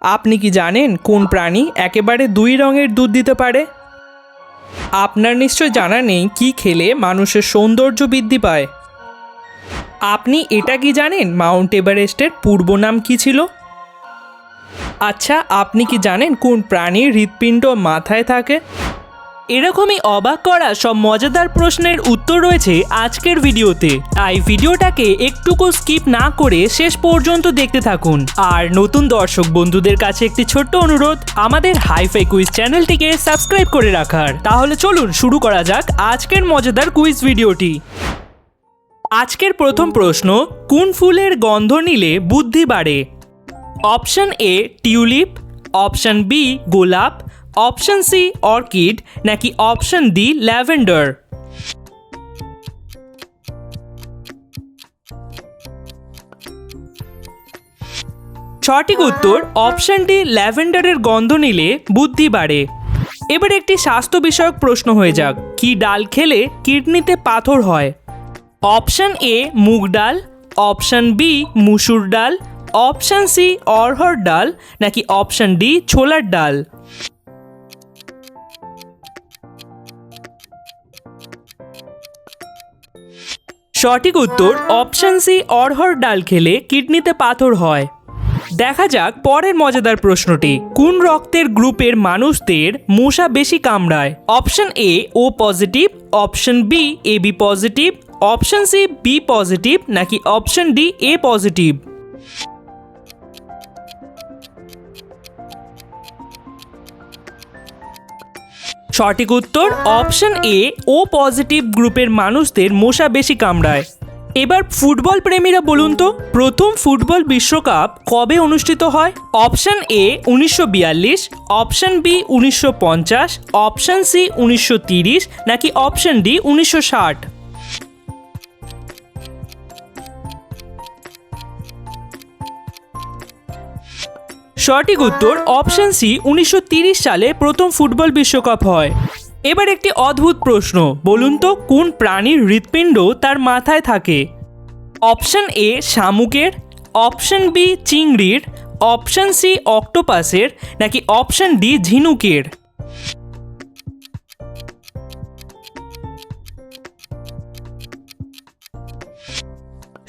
আপনি কি জানেন কোন প্রাণী একেবারে দুই রঙের দুধ দিতে পারে? আপনার নিশ্চয় জানা নেই কি খেলে মানুষের সৌন্দর্য বৃদ্ধি পায়। আপনি এটা কি জানেন মাউন্ট এভারেস্টের পূর্ব নাম কি ছিল? আচ্ছা, আপনি কি জানেন কোন প্রাণীর হৃৎপিণ্ড মাথায় থাকে? এরকমই অবাক করা সব মজাদার প্রশ্নের উত্তর রয়েছে আজকের ভিডিওতে, তাই ভিডিওটাকে একটুকু স্কিপ না করে শেষ পর্যন্ত দেখতে থাকুন। আর নতুন দর্শক বন্ধুদের কাছে একটি ছোট্ট অনুরোধ, আমাদের হাইফাই কুইজ চ্যানেলটিকে সাবস্ক্রাইব করে রাখার। তাহলে চলুন শুরু করা যাক আজকের মজাদার কুইজ ভিডিওটি। আজকের প্রথম প্রশ্ন, কোন ফুলের গন্ধ নিলে বুদ্ধি বাড়ে? Option A tulip, option B গোলাপ, অপশন সি অর্কিড, নাকি অপশন ডি ল্যাভেন্ডার? সঠিক উত্তর অপশন ডি, ল্যাভেন্ডারের গন্ধ নিলে বুদ্ধি বাড়ে। এবার একটি স্বাস্থ্য বিষয়ক প্রশ্ন হয়ে যাক, কি ডাল খেলে কিডনিতে পাথর হয়? অপশন এ মুগ ডাল, অপশন বি মুসুর ডাল, অপশন সি অড়হর ডাল, নাকি অপশন ডি ছোলার ডাল? সঠিক উত্তর অপশন সি, অড়হর ডাল খেলে কিডনিতে পাথর হয়। দেখা যাক পরের মজাদার প্রশ্নটি, কোন রক্তের গ্রুপের মানুষদের মশা বেশি কামড়ায়? Option A O positive, option B A B positive, option C B positive, নাকি অপশন ডি এ পজিটিভ? সঠিক উত্তর অপশন এ ও পজিটিভ গ্রুপের মানুষদের মশা বেশি কামড়ায়। এবার ফুটবল প্রেমীরা বলুন তো, প্রথম ফুটবল বিশ্বকাপ কবে অনুষ্ঠিত হয়? Option A 1942, option B 1950, option C 1930, নাকি অপশন ডি 1960? সঠিক উত্তর অপশন সি 1930 সালে প্রথম ফুটবল বিশ্বকাপ হয়। এবার একটি অদ্ভুত প্রশ্ন, বলুন তো কোন প্রাণীর হৃৎপিণ্ড তার মাথায় থাকে? অপশন এ শামুকের, অপশন বি চিংড়ির, অপশন সি অক্টোপাসের, নাকি অপশন ডি ঝিনুকের?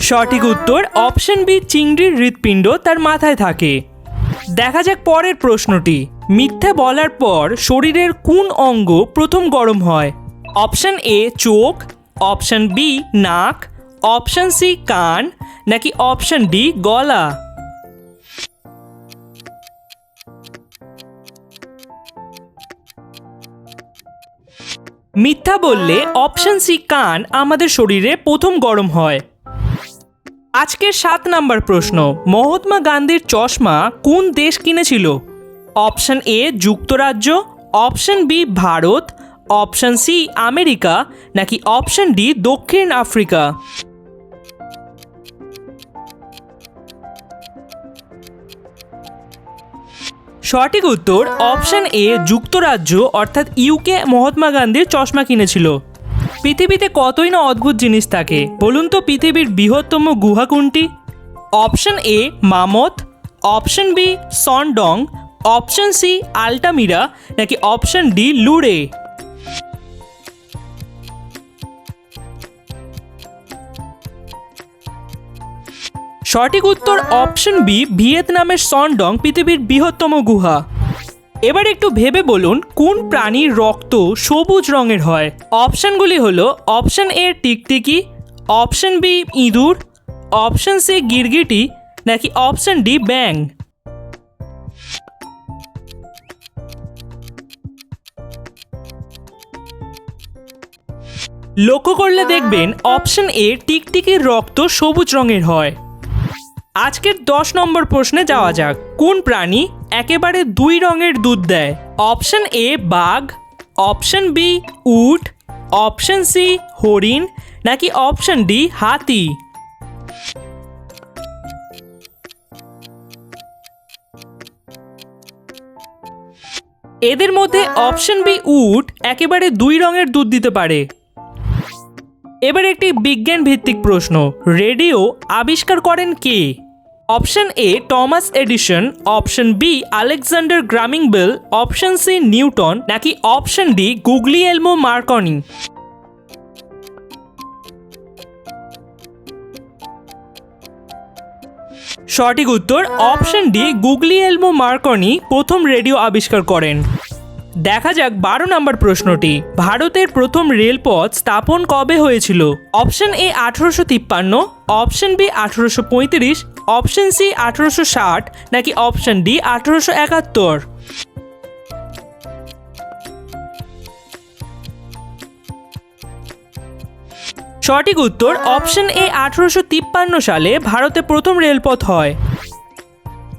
সঠিক উত্তর অপশন বি চিংড়ির হৃৎপিণ্ড তার মাথায় থাকে। দেখা যাক পরের প্রশ্নটি, মিথ্যা বলার পর শরীরের কোন অঙ্গ প্রথম গরম হয়? অপশন এ চোখ, অপশন বি নাক, অপশন সি কান, নাকি অপশন ডি গলা? মিথ্যা বললে অপশন সি কান আমাদের শরীরে প্রথম গরম হয়। আজকের 7 নম্বর প্রশ্ন, মহাত্মা গান্ধীর চশমা কোন দেশ কিনেছিল? অপশন এ যুক্তরাজ্য, option B Bharat, option C America, নাকি অপশন ডি দক্ষিণ আফ্রিকা? সঠিক উত্তর অপশন এ যুক্তরাজ্য অর্থাৎ ইউকে মহাত্মা গান্ধীর চশমা কিনেছিল। পৃথিবীতে কতই না অদ্ভুত জিনিস থাকে, বলুন তো পৃথিবীর বৃহত্তম গুহা কোনটি? Option A Mammoth, option B Son Doong, option C Altamira, নাকি অপশন ডি লুরে? সঠিক উত্তর অপশন বি ভিয়েতনামের সনডং পৃথিবীর বৃহত্তম গুহা। এবার একটু ভেবে বলুন কোন প্রাণীর রক্ত সবুজ রঙের হয়? অপশনগুলি হলো অপশন এ টিকটিকি, অপশন বি ইঁদুর, অপশন সি গিরগিটি, নাকি অপশন ডি ব্যাঙ? লক্ষ্য করলে দেখবেন অপশন এ টিকটিকির রক্ত সবুজ রঙের হয়। আজকের 10 নম্বর প্রশ্নে যাওয়া যাক, কোন প্রাণী একেবারে দুই রঙের দুধ দেয়? অপশন এ বাঘ, অপশন বি উট, অপশন সি হরিণ, নাকি অপশন ডি হাতি? এদের মধ্যে অপশন বি উট একেবারে দুই রঙের দুধ দিতে পারে। এবার একটি বিজ্ঞান ভিত্তিক প্রশ্ন, রেডিও আবিষ্কার করেন কে? Option A Thomas Edison, option B Alexander Graham Bell, option C Newton, নাকি অপশন ডি গুগলিয়েলমো মার্কনি? সঠিক উত্তর অপশন ডি গুগলিয়েলমো মার্কনি প্রথম রেডিও আবিষ্কার করেন। দেখা যাক 12 নম্বর প্রশ্নটি। ভারতের প্রথম রেলপথ স্থাপন কবে হয়েছিল? Option A 1853, option B 1835, option C 1860, নাকি অপশন ডি 1871? সঠিক উত্তর অপশন এ 1853 সালে ভারতে প্রথম রেলপথ হয়।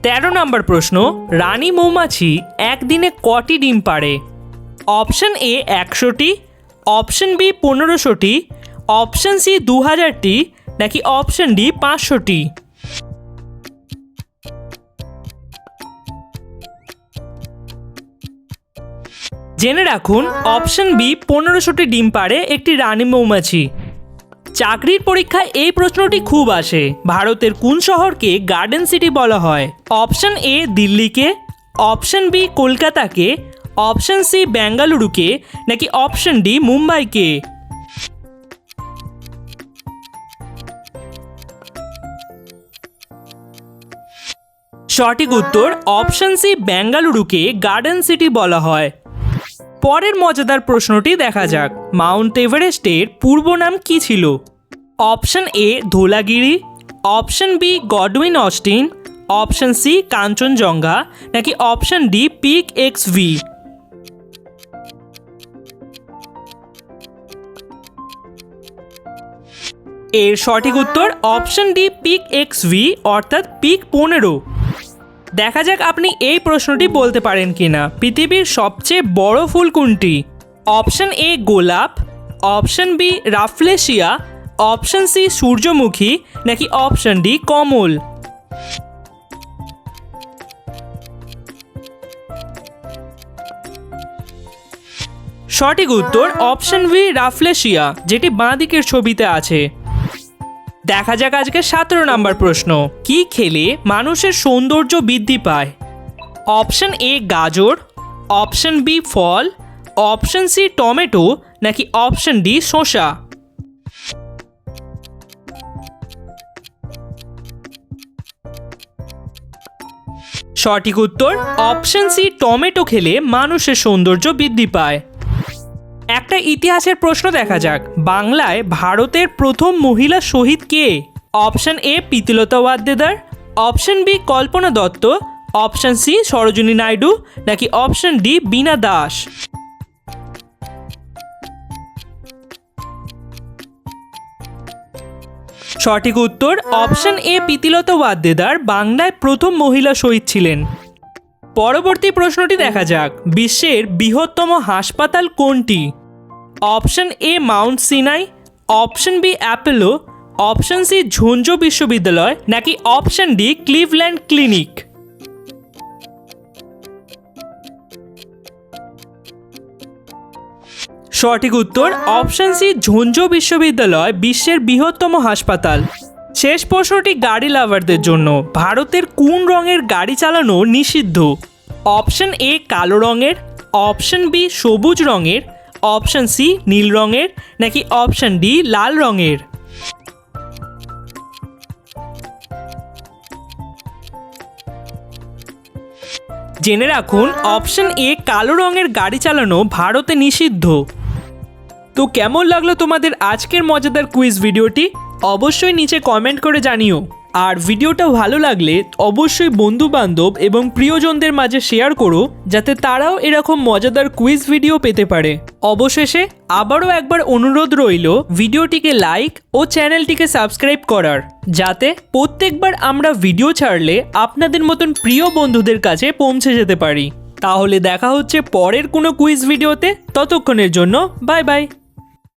13 নম্বর প্রশ্ন। রানী মৌমাছি একদিনে কটি ডিম পাড়ে? অপশন এ 100টি, অপশন বি 1500টি, অপশন সি 2000টি, নাকি অপশন ডি 500টি? জেনে রাখুন অপশন বি 1500টি ডিম পাড়ে একটি রানী মৌমাছি। চাকরির পরীক্ষায় এই প্রশ্নটি খুব আসে। ভারতের কোন শহরকে গার্ডেন সিটি বলা হয়? অপশন এ দিল্লিকে, অপশন বি কলকাতাকে, অপশন সি বেঙ্গালুরুকে, নাকি অপশন ডি মুম্বাইকে? সঠিক উত্তর অপশন সি বেঙ্গালুরুকে গার্ডেন সিটি বলা হয়। পরের মজাদার প্রশ্নটি দেখা যাক। মাউন্ট এভারেস্টের পূর্ব নাম কি ছিল? Option A Dhaulagiri, option B Godwin Austen, option C Kanchenjunga, নাকি অপশন ডি পিক এক্সভি? এর সঠিক উত্তর অপশন ডি পিক এক্সভি অর্থাৎ পিক 15। দেখা যাক আপনি এই প্রশ্নটি বলতে পারেন কিনা। পৃথিবীর সবচেয়ে বড় ফুল কোনটি? অপশন এ গোলাপ, option B rafflesia, option C সূর্যমুখী, নাকি অপশন ডি কমল? সঠিক উত্তর অপশন বি রাফলেশিয়া, যেটি বাঁ দিকের ছবিতে আছে। দেখা যাক আজকে 17 নম্বর প্রশ্ন। কি খেলে মানুষের সৌন্দর্য বৃদ্ধি পায়? অপশন এ গাজর, অপশন বি ফল, অপশন সি টমেটো, নাকি অপশন ডি শসা? সঠিক উত্তর অপশন সি টমেটো খেলে মানুষের সৌন্দর্য বৃদ্ধি পায়। একটা ইতিহাসের প্রশ্ন দেখা যাক। বাংলায় ভারতের প্রথম মহিলা শহীদ কে? Option A Pritilata Waddedar, option B Kalpana Dutta, option C Sarojini Naidu, নাকি অপশন ডি বীণা দাস? সঠিক উত্তর অপশন এ প্রীতিলতা ওয়াদ্দেদার বাংলায় প্রথম মহিলা শহীদ ছিলেন। পরবর্তী প্রশ্নটি দেখা যাক। বিশ্বের বৃহত্তম হাসপাতাল কোনটি? Option A Mount Sinai, option B Apollo, option C ঝুনঝু বিশ্ববিদ্যালয়, নাকি অপশন ডি ক্লিভল্যান্ড ক্লিনিক? সঠিক উত্তর অপশন সি ঝুনঝু বিশ্ববিদ্যালয় বিশ্বের বৃহত্তম হাসপাতাল। শেষ প্রশ্নটি গাড়ি লাভারদের জন্য। ভারতের কোন রঙের গাড়ি চালানো নিষিদ্ধ? অপশন এ কালো রঙের, অপশন বি সবুজ রঙের, অপশন সি নীল রঙের, নাকি অপশন ডি লাল রঙের? জেনে রাখুন অপশন এ কালো রঙের গাড়ি চালানো ভারতে নিষিদ্ধ। তো কেমন লাগলো তোমাদের আজকের মজাদার কুইজ ভিডিওটি? অবশ্যই নিচে কমেন্ট করে জানিও। আর ভিডিওটা ভালো লাগলে অবশ্যই বন্ধু বান্ধব এবং প্রিয়জনদের মাঝে শেয়ার করো, যাতে তারাও এরকম মজাদার কুইজ ভিডিও পেতে পারে। অবশেষে আবারও একবার অনুরোধ রইল ভিডিওটিকে লাইক ও চ্যানেলটিকে সাবস্ক্রাইব করার, যাতে প্রত্যেকবার আমরা ভিডিও ছাড়লে আপনাদের মতন প্রিয় বন্ধুদের কাছে পৌঁছে যেতে পারি। তাহলে দেখা হচ্ছে পরের কোনো কুইজ ভিডিওতে। ততক্ষণের জন্য বাই বাই।